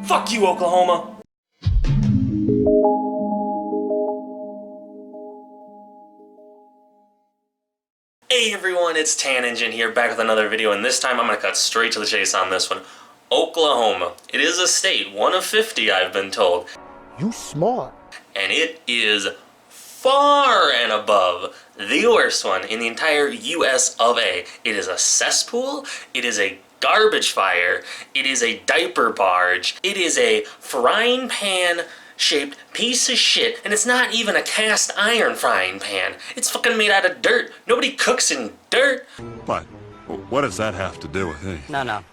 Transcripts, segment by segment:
Fuck you, Oklahoma! Hey everyone, it's Tan Engine here, back with another video, and this time I'm gonna cut straight to the chase on this one. Oklahoma. It is a state, one of 50 I've been told. You smart. And it is far and above the worst one in the entire US of A. It is a cesspool, it is a garbage fire, it is a diaper barge, it is a frying pan shaped piece of shit, and it's not even a cast iron frying pan. It's fucking made out of dirt. Nobody cooks in dirt. But what does that have to do with anything? No.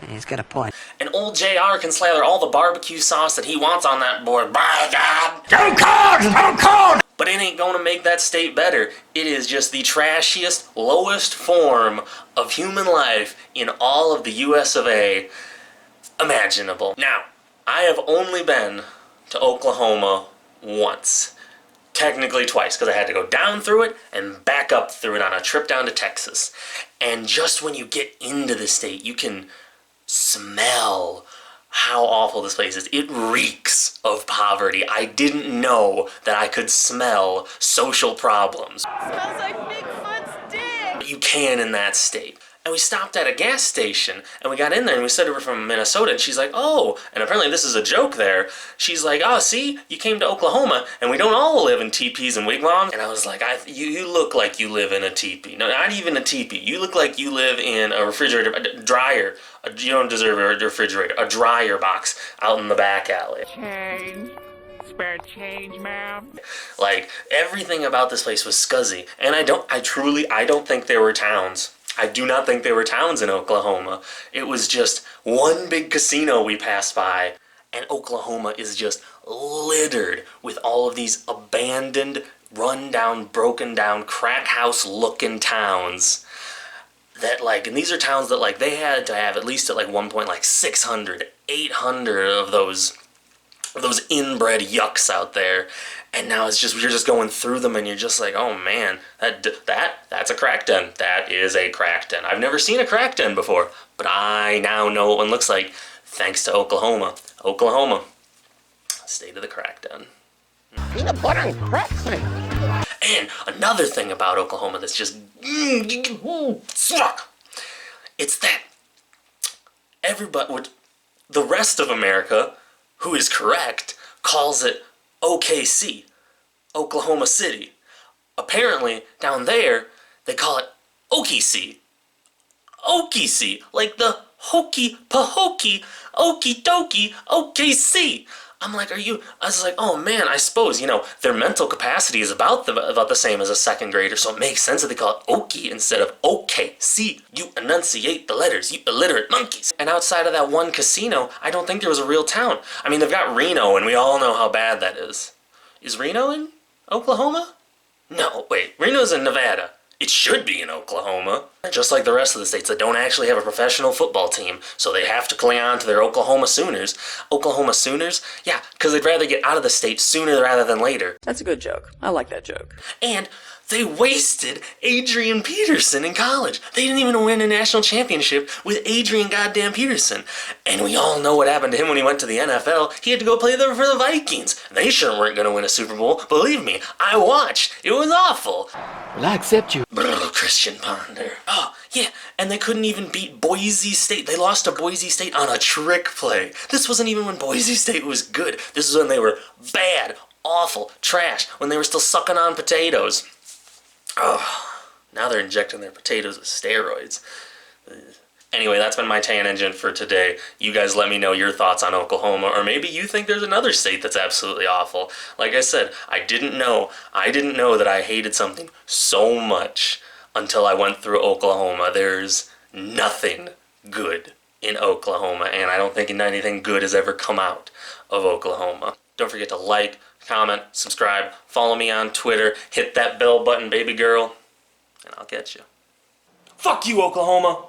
He's got a point. And old JR can slather all the barbecue sauce that he wants on that board. By God! Don't call! But it ain't gonna make that state better. It is just the trashiest, lowest form of human life in all of the US of A imaginable. Now, I have only been to Oklahoma once. Technically twice, because I had to go down through it and back up through it on a trip down to Texas. And just when you get into the state, you can smell how awful this place is. It reeks of poverty. I didn't know that I could smell social problems. Smells like Bigfoot's dick! But you can in that state. And we stopped at a gas station, and we got in there, and we said we were from Minnesota, and she's like, oh, and apparently this is a joke there. She's like, oh, see, you came to Oklahoma, and we don't all live in teepees and wigwams. And I was like, you look like you live in a teepee. No, not even a teepee. You look like you live in a refrigerator, a dryer. You don't deserve a refrigerator. A dryer box out in the back alley. Change. Spare change, ma'am. Like, everything about this place was scuzzy. And I don't think there were towns. I do not think there were towns in Oklahoma. It was just one big casino we passed by. And Oklahoma is just littered with all of these abandoned, run-down, broken-down, crack house-looking towns. That, like, and these are towns that, like, they had to have at least at, like, one point, like, 600, 800 of those inbred yucks out there. And now it's just, you're just going through them and you're just like, oh man, that's a crack den. That is a crack den. I've never seen a crack den before, but I now know what one looks like thanks to Oklahoma. Oklahoma, state of the crack den. Peanut butter and crack snake. And another thing about Oklahoma that's just, it's that everybody, the rest of America, who is correct, calls it OKC, Oklahoma City. Apparently, down there, they call it Okie-C. Okie-C, like the hokey pahokey, okie dokie, OKC. I'm like, I was like, oh man, I suppose, their mental capacity is about the same as a second grader, so it makes sense that they call it Okie instead of OKC. You enunciate the letters, you illiterate monkeys. And outside of that one casino, I don't think there was a real town. I mean, they've got Reno, and we all know how bad that is. Is Reno in Oklahoma? No, wait, Reno's in Nevada. It should be in Oklahoma. Just like the rest of the states that don't actually have a professional football team, so they have to cling on to their Oklahoma Sooners. Oklahoma Sooners? Yeah, because they'd rather get out of the state sooner rather than later. That's a good joke. I like that joke. And they wasted Adrian Peterson in college. They didn't even win a national championship with Adrian goddamn Peterson. And we all know what happened to him when he went to the NFL. He had to go play there for the Vikings. They sure weren't going to win a Super Bowl. Believe me, I watched. It was awful. Well, I accept you. Brr, Christian Ponder. Oh, yeah, and they couldn't even beat Boise State. They lost to Boise State on a trick play. This wasn't even when Boise State was good. This is when they were bad, awful, trash, when they were still sucking on potatoes. Oh, now they're injecting their potatoes with steroids. Anyway, that's been my Tan Engine for today. You guys let me know your thoughts on Oklahoma, or maybe you think there's another state that's absolutely awful. Like I said, I didn't know that I hated something so much until I went through Oklahoma. There's nothing good in Oklahoma, and I don't think anything good has ever come out of Oklahoma. Don't forget to like, comment, subscribe, follow me on Twitter, hit that bell button, baby girl, and I'll get you. Fuck you, Oklahoma!